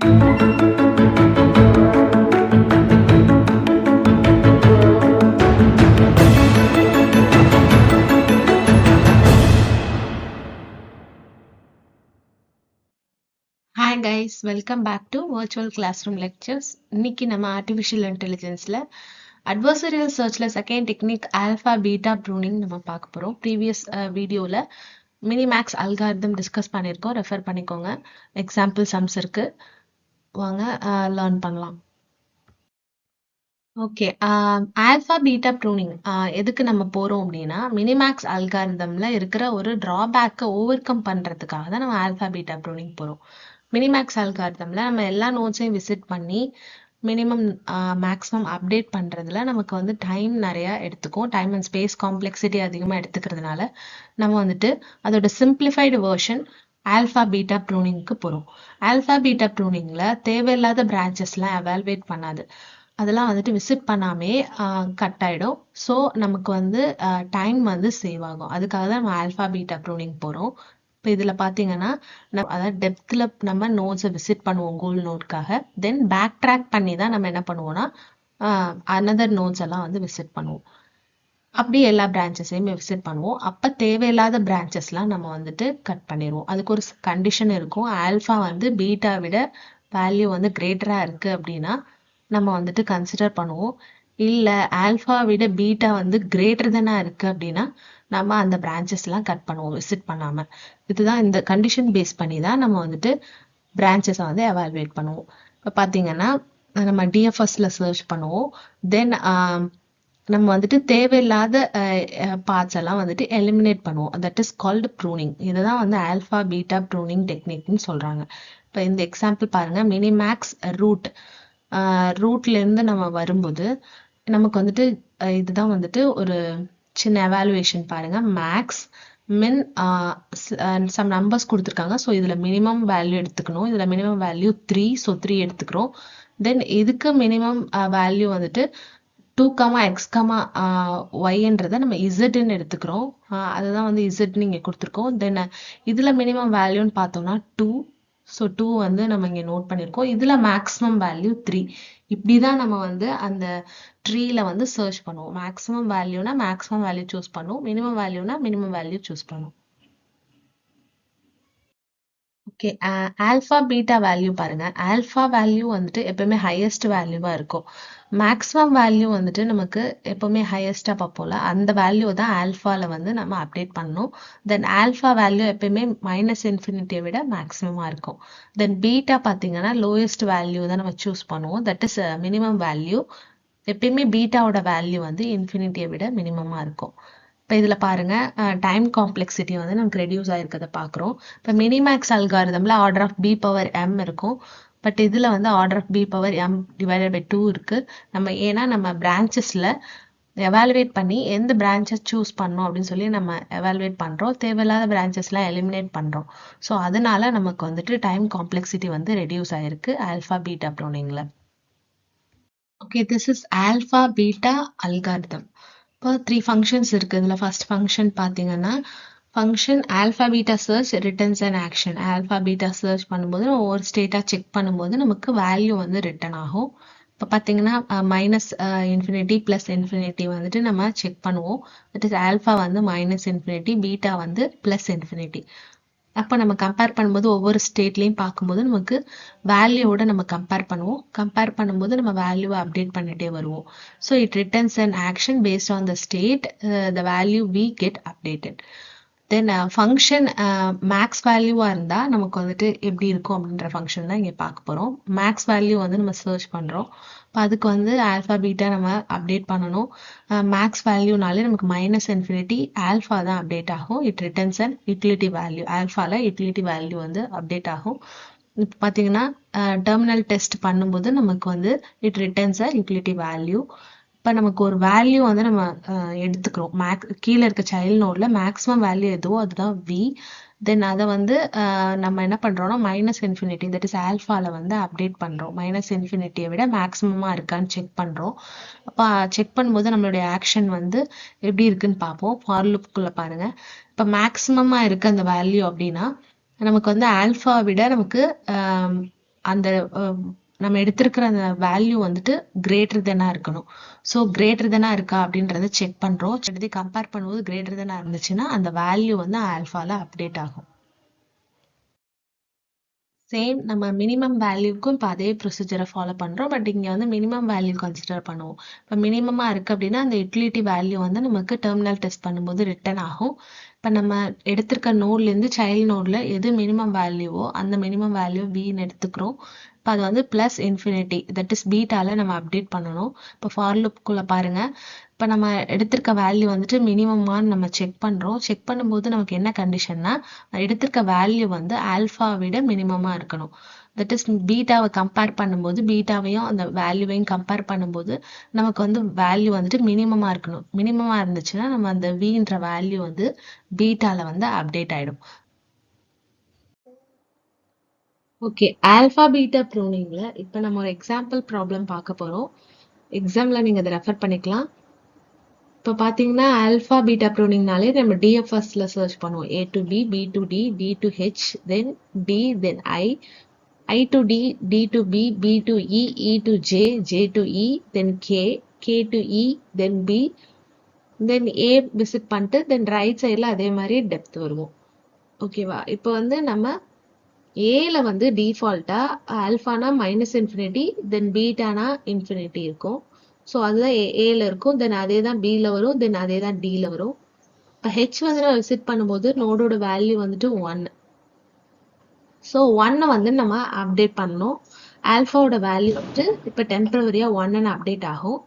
Hi guys, welcome back to virtual classroom lectures. இன்னைக்கு நம்ம artificial இன்டெலிஜென்ஸ்ல அட்வர்சரியல் சர்ச்ல second technique alpha beta pruning நம்ம பார்க்க போறோம். ப்ரீவியஸ் வீடியோல மினிமேக்ஸ் அல்காரிதம் டிஸ்கஸ் பண்ணியிருக்கோம், ரெஃபர் பண்ணிக்கோங்க. எக்ஸாம்பிள் சம்ஸ் இருக்கு, வாங்க லேர்ன் பண்ணலாம். ஓகே, ஆல்பா பீட்டா ப்ரூனிங் எதுக்கு நம்ம போறோம் அப்படின்னா, மினிமேக்ஸ் அல்காரிதம்ல இருக்கிற ஒரு டிராபேக்கை ஓவர் கம் பண்றதுக்காக தான் நம்ம ஆல்பா பீட்டா ப்ரூனிங் போறோம். மினிமேக்ஸ் அல்காரிதம்ல நம்ம எல்லா நோட்ஸையும் விசிட் பண்ணி மினிமம் மேக்ஸிமம் அப்டேட் பண்றதுல நமக்கு வந்து டைம் நிறைய எடுத்துக்கும். டைம் அண்ட் ஸ்பேஸ் காம்ப்ளெக்சிட்டி அதிகமாக எடுத்துக்கிறதுனால நம்ம வந்துட்டு அதோட சிம்பிளிஃபைடு வெர்ஷன் ஆல்பா பீட்டா ப்ரூனிங்க்கு போகிறோம். ஆல்பா பீட்டா ப்ரூனிங்ல தேவையில்லாத பிரான்ச்சஸ்லாம் எவால்வேட் பண்ணாது, அதெல்லாம் வந்துட்டு விசிட் பண்ணாமே கட் ஆயிடும். ஸோ நமக்கு வந்து டைம் வந்து சேவ் ஆகும். அதுக்காக தான் நம்ம ஆல்பா பீட்டா ப்ரூனிங் போகிறோம். இப்போ இதில் பார்த்தீங்கன்னா அதாவது டெப்த்தில் நம்ம நோட்ஸை விசிட் பண்ணுவோம் கூகுள் நோட்காக. தென் பேக் ட்ராக் பண்ணி தான் நம்ம என்ன பண்ணுவோம்னா அனதர் நோட்ஸ் எல்லாம் வந்து விசிட் பண்ணுவோம். அப்படி எல்லா பிரான்ச்சஸையுமே விசிட் பண்ணுவோம். அப்போ தேவையில்லாத பிரான்ச்சஸ்லாம் நம்ம வந்துட்டு கட் பண்ணிடுவோம். அதுக்கு ஒரு கண்டிஷன் இருக்கும். ஆல்ஃபா வந்து பீட்டா விட வேல்யூ வந்து கிரேட்டராக இருக்குது அப்படின்னா நம்ம வந்துட்டு கன்சிடர் பண்ணுவோம். இல்லை ஆல்ஃபா விட பீட்டா வந்து கிரேட்டர் தானே இருக்குது அப்படின்னா நம்ம அந்த பிரான்ச்சஸ்லாம் கட் பண்ணுவோம் விசிட் பண்ணாமல். இதுதான் இந்த கண்டிஷன் பேஸ் பண்ணி தான் நம்ம வந்துட்டு பிரான்ச்சஸை வந்து எவால்வேட் பண்ணுவோம். இப்போ பார்த்தீங்கன்னா நம்ம டிஎஃப்எஸ்ல சர்ச் பண்ணுவோம். தென் நம்ம வந்துட்டு தேவையில்லாத பார்ட்ஸ் எல்லாம் வந்துட்டு எலிமினேட் பண்ணுவோம். That is called pruning. இதுதான் வந்து ஆல்ஃபா பீட்டா ப்ரூனிங் டெக்னிக்னு சொல்றாங்க. இப்போ இந்த எக்ஸாம்பிள் பாருங்க, மினிமேக்ஸ் ரூட்ல இருந்து நம்ம வரும்போது நமக்கு வந்துட்டு இதுதான் வந்துட்டு ஒரு சின்ன எவாலுவேஷன் பாருங்க. மேக்ஸ் மின் சம் நம்பர்ஸ் கொடுத்துருக்காங்க. ஸோ இதில் மினிமம் வேல்யூ எடுத்துக்கணும். இதில் மினிமம் வேல்யூ 3, ஸோ 3 எடுத்துக்கிறோம். தென் இதுக்கு மினிமம் வேல்யூ வந்துட்டு 2, x, yன்றதை நம்ம இசட்னு எடுத்துக்கிறோம். அதுதான் வந்து இசட்னு இங்கே கொடுத்துருக்கோம். தென் இதில் மினிமம் வேல்யூன்னு பார்த்தோம்னா 2, ஸோ 2 வந்து நம்ம இங்கே நோட் பண்ணியிருக்கோம். இதில் மேக்ஸிமம் வேல்யூ 3. இப்படி தான் நம்ம வந்து அந்த ட்ரீல வந்து சர்ச் பண்ணுவோம். மேக்ஸிமம் வேல்யூனா மேக்ஸிமம் வேல்யூ சூஸ் பண்ணுவோம், மினிமம் வேல்யூனா மினிமம் வேல்யூ சூஸ் பண்ணுவோம். ஓகே, ஆல்ஃபா பீட்டா வேல்யூ பாருங்க. ஆல்ஃபா வேல்யூ வந்துட்டு எப்பவுமே ஹையஸ்ட் வேல்யூவா இருக்கும். மேக்ஸிமம் வேல்யூ வந்துட்டு நமக்கு எப்பவுமே ஹையஸ்டா பார்ப்போம்ல, அந்த வேல்யூ தான் ஆல்ஃபால வந்து நம்ம அப்டேட் பண்ணணும். தென் ஆல்ஃபா வேல்யூ எப்பயுமே -∞ விட மேக்ஸிமமா இருக்கும். தென் பீட்டா பார்த்தீங்கன்னா லோயஸ்ட் வேல்யூ தான் நம்ம சூஸ் பண்ணுவோம். That is minimum value. எப்பயுமே பீட்டாவோட வேல்யூ வந்து இன்ஃபினிட்டியை விட மினிமமா இருக்கும். இப்போ இதில் பாருங்க, டைம் காம்ப்ளெக்சிட்டி வந்து நமக்கு ரெடியூஸ் ஆயிருக்கிறத பார்க்குறோம். இப்போ மினிமேக்ஸ் அல்காரிதம்ல order of B power m இருக்கும். பட் இதில் வந்து order of B power m divided by 2 இருக்கு. ஏன்னா நம்ம பிரான்ச்சஸில் எவாலுவேட் பண்ணி எந்த பிரான்ச்சஸ் சூஸ் பண்ணோம் அப்படின்னு சொல்லி நம்ம எவாலுவேட் பண்ணுறோம். தேவையில்லாத பிரான்ச்சஸ்லாம் எலிமினேட் பண்ணுறோம். ஸோ அதனால நமக்கு வந்துட்டு டைம் காம்ப்ளெக்சிட்டி வந்து ரெடியூஸ் ஆயிருக்கு ஆல்ஃபா பீட்டா ப்ரூனிங்கில். Okay, this is alpha beta algorithm. இப்போ 3 ஃபங்க்ஷன்ஸ் இருக்குது. இதில் ஃபர்ஸ்ட் ஃபங்க்ஷன் பார்த்தீங்கன்னா function alpha beta search returns and action. Alpha beta search பண்ணும்போது ஒவ்வொரு ஸ்டேட்டாக செக் பண்ணும்போது நமக்கு வேல்யூ வந்து ரிட்டர்ன் ஆகும். இப்போ பார்த்தீங்கன்னா -∞ +∞ வந்துட்டு நம்ம செக் பண்ணுவோம். தட் இஸ் ஆல்ஃபா வந்து -∞, பீட்டா வந்து +∞. அப்போ நம்ம கம்பேர் பண்ணும்போது ஒவ்வொரு ஸ்டேட்லையும் பார்க்கும்போது நமக்கு வேல்யூவோட நம்ம கம்பேர் பண்ணுவோம். கம்பேர் பண்ணும்போது நம்ம வேல்யூவை அப்டேட் பண்ணிட்டே வருவோம். So it returns an action based on the state, the value we get updated. Then function max வேல்யூவாக இருந்தால் நமக்கு வந்துட்டு எப்படி இருக்கும் அப்படின்ற ஃபங்க்ஷன் தான் இங்கே பார்க்க போகிறோம். மேக்ஸ் வேல்யூ வந்து நம்ம சர்ச் பண்ணுறோம். இப்போ அதுக்கு வந்து ஆல்ஃபா பீட்டா நம்ம அப்டேட் பண்ணணும். மேக்ஸ் வேல்யூனாலே நமக்கு -∞, ஆல்ஃபா தான் அப்டேட் ஆகும். It returns and utility value. ஆல்ஃபால யூட்டிலிட்டி வேல்யூ வந்து அப்டேட் ஆகும். இப்போ பார்த்தீங்கன்னா டெர்மினல் டெஸ்ட் பண்ணும்போது நமக்கு வந்து it returns a utility value. இப்போ நமக்கு ஒரு வேல்யூ வந்து நம்ம எடுத்துக்கிறோம். கீழே இருக்க சைல்ட் நோட்ல மேக்ஸிமம் வேல்யூ எதுவோ அதுதான் v. தென் அதை வந்து நம்ம என்ன பண்ணுறோம்னா -∞, தட் இஸ் ஆல்ஃபாவில் வந்து அப்டேட் பண்ணுறோம். -∞ விட மேக்ஸிமமாக இருக்கான்னு செக் பண்ணுறோம். அப்போ செக் பண்ணும்போது நம்மளுடைய ஆக்ஷன் வந்து எப்படி இருக்குன்னு பார்ப்போம். ஃபார் லூப்புக்குள்ளே பாருங்கள். இப்போ மேக்ஸிமமாக இருக்க அந்த வேல்யூ அப்படின்னா நமக்கு வந்து ஆல்ஃபா விட நமக்கு அந்த நம்ம எடுத்திருக்கிற அந்த வேல்யூ வந்துட்டு கிரேட்டர் தெனா இருக்கணும். ஸோ கிரேட்டர் தெனா இருக்கா அப்படின்றத செக் பண்றோம். எடுத்து கம்பேர் பண்ணும்போது கிரேட்டர் தெனா இருந்துச்சுன்னா அந்த வேல்யூ வந்து ஆல்ஃபால அப்டேட் ஆகும். சேம் நம்ம மினிமம் வேல்யூக்கும் இப்போ அதே ப்ரொசீஜரை ஃபாலோ பண்ணுறோம். பட் இங்கே வந்து மினிமம் வேல்யூ கன்சிடர் பண்ணுவோம். இப்போ மினிமமாக இருக்குது அப்படின்னா அந்த யூட்டிலிட்டி வேல்யூ வந்து நமக்கு டெர்மினல் டெஸ்ட் பண்ணும்போது ரிட்டர்ன் ஆகும். இப்போ நம்ம எடுத்திருக்க நோட்லேருந்து சைல்டு நோடில் எது மினிமம் வேல்யூவோ அந்த மினிமம் வேல்யூ பின்னு எடுத்துக்கிறோம். இப்போ அது வந்து ப்ளஸ் இன்ஃபினிட்டி, தட் இஸ் பீட்டால நம்ம அப்டேட் பண்ணணும். இப்போ ஃபார் லுக்குள்ளே பாருங்கள், இப்போ நம்ம எடுத்திருக்க வேல்யூ வந்துட்டு மினிமமான்னு நம்ம செக் பண்ணுறோம். செக் பண்ணும்போது நமக்கு என்ன கண்டிஷன்னா, எடுத்திருக்க வேல்யூ வந்து ஆல்ஃபா விட மினிமமாக இருக்கணும். தட் இஸ் பீட்டாவை கம்பேர் பண்ணும்போது பீட்டாவையும் அந்த வேல்யூவையும் கம்பேர் பண்ணும்போது நமக்கு வந்து வேல்யூ வந்துட்டு மினிமமாக இருக்கணும். மினிமமாக இருந்துச்சுன்னா நம்ம அந்த வின்ற வேல்யூ வந்து பீட்டால வந்து அப்டேட் ஆகிடும். ஓகே, ஆல்ஃபா பீட்டா ப்ரூனிங்ல இப்போ நம்ம ஒரு எக்ஸாம்பிள் ப்ராப்ளம் பார்க்க போகிறோம். எக்ஸாமில் நீங்கள் அதை ரெஃபர் பண்ணிக்கலாம். இப்போ பார்த்தீங்கன்னா ஆல்ஃபா பீட்டா ப்ரூனிங்னாலே நம்ம டிஎஃப்எஸ்ல சர்ச் பண்ணுவோம். A to B, B to D, D to H, then D, then I to D, D to B, B to E, E to J, J to E, then K, K to E, then B, then A visit பண்ணிட்டு தென் right சைடில் அதே மாதிரி depth வருவோம். ஓகேவா? இப்போ வந்து நம்ம ஏல வந்து டிஃபால்ட்டாக ஆல்ஃபானா மைனஸ் இன்ஃபினிட்டி, தென் பீட்டானா இன்ஃபினிட்டி இருக்கும். ஸோ அதுதான் ஏல இருக்கும். தென் அதே தான் பியில் வரும், தென் அதே தான் டியில் வரும். இப்போ ஹெச் வந்து நம்ம விசிட் பண்ணும்போது நோடோட வேல்யூ வந்துட்டு 1. ஸோ 1 வந்து நம்ம அப்டேட் பண்ணணும். ஆல்ஃபாவோட வேல்யூ வந்து இப்போ டெம்பரவரியாக 1ன்னு அப்டேட் ஆகும்.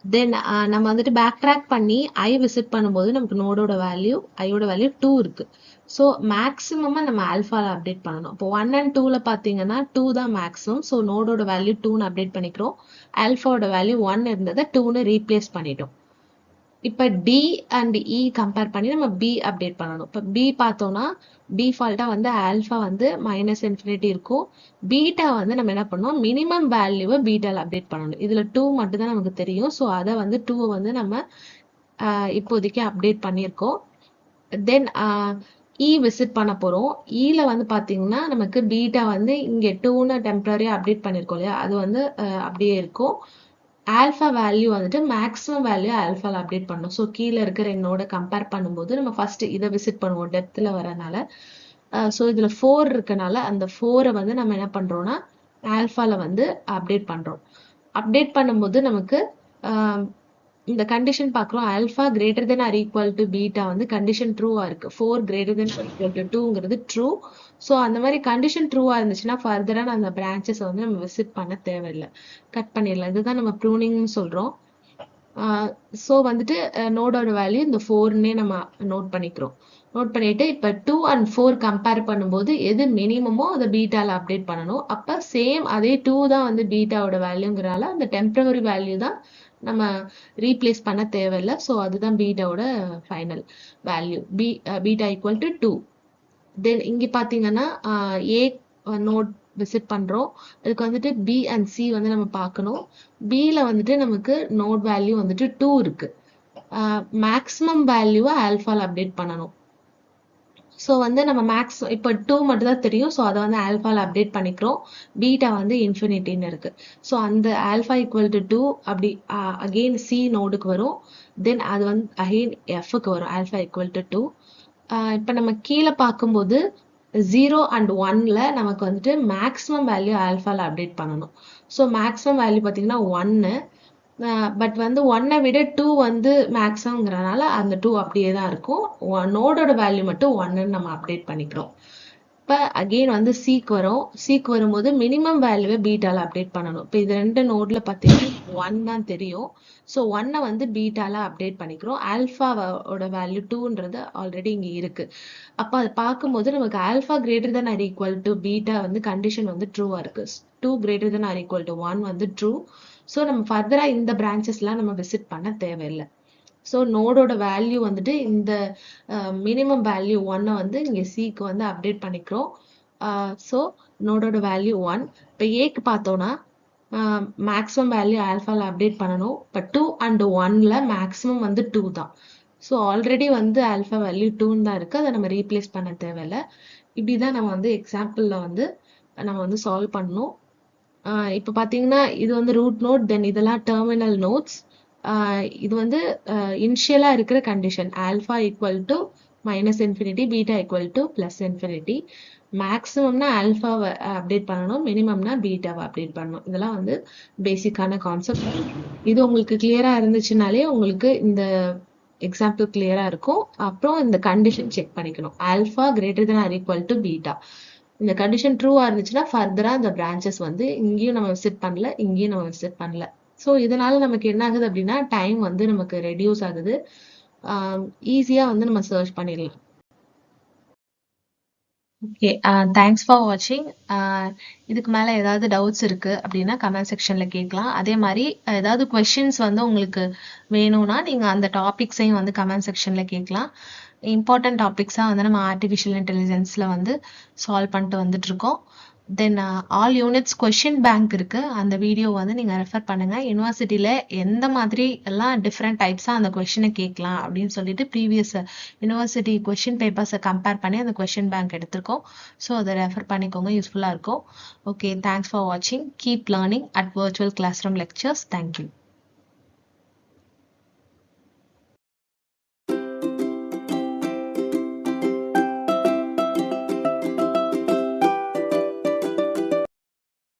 தென் நம்ம வந்துட்டு பேக் ட்ராக் பண்ணி ஐ விசிட் பண்ணும்போது நமக்கு நோடோட வேல்யூ, ஐயோட வேல்யூ 2 இருக்கு. ஸோ மேக்ஸிமமாக நம்ம ஆல்ஃபாவில் அப்டேட் பண்ணணும். இப்போ 1 and 2ல் பார்த்தீங்கன்னா 2 தான் மேக்ஸிமம். ஸோ நோடோட வேல்யூ 2ன்னு அப்டேட் பண்ணிக்கிறோம். ஆல்ஃபாவோட வேல்யூ 1 இருந்ததை 2ன்னு ரீப்ளேஸ் பண்ணிட்டோம். இப்போ டி அண்ட் இ கம்பேர் பண்ணி நம்ம பி அப்டேட் பண்ணணும். இப்போ பி பார்த்தோம்னா டிஃபால்ட்டாக வந்து ஆல்ஃபா வந்து மைனஸ் இன்ஃபினிட்டி இருக்கும். பீட்டா வந்து நம்ம என்ன பண்ணோம், மினிமம் வேல்யூவை பீட்டாவில் அப்டேட் பண்ணணும். இதில் 2 மட்டும் தான் நமக்கு தெரியும். ஸோ அதை வந்து 2 வந்து நம்ம இப்போதைக்கு அப்டேட் பண்ணியிருக்கோம். தென் இ விசிட் பண்ண போகிறோம். இல வந்து பார்த்தீங்கன்னா நமக்கு பீட்டா வந்து இங்கே 2ன்னு டெம்பரரியாக அப்டேட் பண்ணியிருக்கோம் இல்லையா, அது வந்து அப்படியே இருக்கும். ஆல்ஃபா வேல்யூ வந்துட்டு மேக்ஸிமம் வேல்யூ ஆல்ஃபாவில் அப்டேட் பண்ணணும். ஸோ கீழே இருக்கிற என்னோட கம்பேர் பண்ணும்போது நம்ம ஃபர்ஸ்ட் இதை விசிட் பண்ணுவோம் டெப்த்தில் வரனால. ஸோ இதில் 4 இருக்கனால அந்த 4 வந்து நம்ம என்ன பண்ணுறோம்னா ஆல்ஃபாவில் வந்து அப்டேட் பண்ணுறோம். அப்டேட் பண்ணும்போது நமக்கு இந்த கண்டிஷன் பார்க்குறோம், alpha greater than or equal to beta வந்து கண்டிஷன் ட்ரூவாக இருக்குது. 4 greater than or equal to 2ங்கிறது ட்ரூ. ஸோ அந்த மாதிரி கண்டிஷன் ட்ரூவாக இருந்துச்சுன்னா ஃபர்தராக அந்த பிரான்ச்சஸை வந்து நம்ம விசிட் பண்ண தேவையில்லை, கட் பண்ணிடலாம். இதுதான் நம்ம ப்ரூனிங்னு சொல்கிறோம். ஸோ வந்துட்டு நோடோட வேல்யூ இந்த 4ன்னே நம்ம நோட் பண்ணிக்கிறோம். நோட் பண்ணிட்டு இப்போ 2 and 4 கம்பேர் பண்ணும்போது எது மினிமமோ அதை பீட்டாவில் அப்டேட் பண்ணணும். அப்போ சேம் அதே 2 தான் வந்து பீட்டாவோட வேல்யூங்கிறனால அந்த டெம்பரவரி வேல்யூ தான் நம்ம ரீப்ளேஸ் பண்ண தேவையில்லை. ஸோ அதுதான் பீட்டாவோட final value, beta equal to 2. Then இங்கே பார்த்தீங்கன்னா ஏ நோட் விசிட் பண்ணுறோம். அதுக்கு வந்துட்டு பி அண்ட் சி வந்து நம்ம பார்க்கணும். பியில் வந்துட்டு நமக்கு நோட் வேல்யூ வந்துட்டு 2 இருக்கு. மேக்ஸிமம் வேல்யூவை ஆல்ஃபாவில் அப்டேட் பண்ணணும். ஸோ வந்து நம்ம இப்போ 2 மட்டும் தான் தெரியும். ஸோ அதை வந்து ஆல்ஃபாவில் அப்டேட் பண்ணிக்கிறோம். பீட்டா வந்து இன்ஃபினிட்டின்னு இருக்கு. ஸோ அந்த ஆல்ஃபா ஈக்குவல் டு 2 அப்படி அகெயின் சி நோடுக்கு வரும். தென் அது வந்து அகெயின் எஃப்க்கு வரும், ஆல்ஃபா ஈக்குவல் டு 2. இப்போ நம்ம கீழே பார்க்கும்போது 0 and 1ல நமக்கு வந்துட்டு மேக்ஸிமம் வேல்யூ ஆல்ஃபாவில் அப்டேட் பண்ணணும். ஸோ மேக்ஸிமம் வேல்யூ பார்த்தீங்கன்னா 1. பட் வந்து 1ஐ விட 2 வந்து மேக்ஸிமம்ங்கிறனால அந்த 2 அப்படியே தான் இருக்கும். நோடோட வேல்யூ மட்டும் 1ன்னு நம்ம அப்டேட் பண்ணிக்கிறோம். இப்போ அகெயின் வந்து சிக்கு வரும். சிக்கு வரும்போது மினிமம் வேல்யூவை பீட்டால அப்டேட் பண்ணணும். இப்போ இது 2 நோட்ல பார்த்தீங்கன்னா 1 தான் தெரியும். ஸோ 1ஐ வந்து பீட்டால அப்டேட் பண்ணிக்கிறோம். ஆல்ஃபாவோட வேல்யூ 2ன்றது ஆல்ரெடி இங்கே இருக்கு. அப்போ அதை பார்க்கும்போது நமக்கு alpha greater than or equal to beta வந்து கண்டிஷன் வந்து ட்ரூவாக இருக்கு. 2 greater than or equal to 1 வந்து ட்ரூ. ஸோ நம்ம ஃபர்தராக இந்த பிரான்ச்சஸ்லாம் நம்ம விசிட் பண்ண தேவையில்லை. ஸோ நோடோட வேல்யூ வந்துட்டு இந்த மினிமம் வேல்யூ 1ஐ வந்து இங்கே சிக்கு வந்து அப்டேட் பண்ணிக்கிறோம். ஸோ நோடோட வேல்யூ 1. இப்போ ஏக்கு பார்த்தோன்னா மேக்ஸிமம் வேல்யூ ஆல்ஃபாவில் அப்டேட் பண்ணணும். இப்போ 2 and 1ல மேக்ஸிமம் வந்து 2 தான். ஸோ ஆல்ரெடி வந்து ஆல்ஃபா வேல்யூ 2ன்னு தான் இருக்குது, அதை நம்ம ரீப்ளேஸ் பண்ண தேவையில்லை. இப்படி தான் நம்ம வந்து எக்ஸாம்பிளில் வந்து நம்ம வந்து சால்வ் பண்ணணும். இப்போ பார்த்தீங்கன்னா இது வந்து ரூட் நோட், தென் இதெல்லாம் டெர்மினல் நோட்ஸ். இது வந்து இனிஷியலாக இருக்கிற condition alpha equal to -∞, beta equal to +∞. மேக்ஸிமம்னா ஆல்ஃபாவை அப்டேட் பண்ணணும், மினிமம்னா பீட்டாவை அப்டேட் பண்ணணும். இதெல்லாம் வந்து பேசிக்கான கான்செப்ட். இது உங்களுக்கு கிளியரா இருந்துச்சுனாலே உங்களுக்கு இந்த எக்ஸாம்பிள் கிளியரா இருக்கும். அப்புறம் இந்த கண்டிஷன் செக் பண்ணிக்கணும். Alpha greater than or equal to beta. இந்த கண்டிஷன் ட்ரூவா இருந்துச்சுன்னா ஃபர்தரா இந்த பிரான்ச்சஸ் வந்து இங்கேயும் நம்ம விசிட் பண்ணல, இங்கேயும் நம்ம விசிட் பண்ணல. ஸோ இதனால நமக்கு என்ன ஆகுது அப்படின்னா டைம் வந்து நமக்கு ரெடியூஸ் ஆகுது. ஈஸியா வந்து நம்ம சர்ச் பண்ணிடலாம். ஓகே, தேங்க்ஸ் ஃபார் வாட்சிங். இதுக்கு மேலே ஏதாவது டவுட்ஸ் இருக்குது அப்படின்னா கமெண்ட் செக்ஷனில் கேட்கலாம். அதே மாதிரி ஏதாவது கொஷின்ஸ் வந்து உங்களுக்கு வேணும்னா நீங்கள் அந்த டாபிக்ஸையும் வந்து கமெண்ட் செக்ஷனில் கேட்கலாம். இம்பார்ட்டன்ட் டாபிக்ஸாக வந்து நம்ம ஆர்டிஃபிஷியல் இன்டெலிஜென்ஸில் வந்து சால்வ் பண்ணிட்டு வந்துட்டுருக்கோம். Then all units question bank இருக்குது, அந்த வீடியோ வந்து நீங்கள் ரெஃபர் பண்ணுங்கள். யூனிவர்சிட்டியில் எந்த மாதிரி எல்லாம் டிஃப்ரெண்ட் டைப்ஸாக அந்த கொஷினை கேட்கலாம் அப்படின்னு சொல்லிட்டு ப்ரீவியஸ் யூனிவர்சிட்டி கொஷின் பேப்பர்ஸை கம்பேர் பண்ணி அந்த கொஷின் பேங்க் எடுத்திருக்கோம். ஸோ அதை ரெஃபர் பண்ணிக்கோங்க, யூஸ்ஃபுல்லாக இருக்கும். ஓகே, தேங்க்ஸ் ஃபார் வாட்சிங். Keep learning at virtual classroom lectures. Thank you.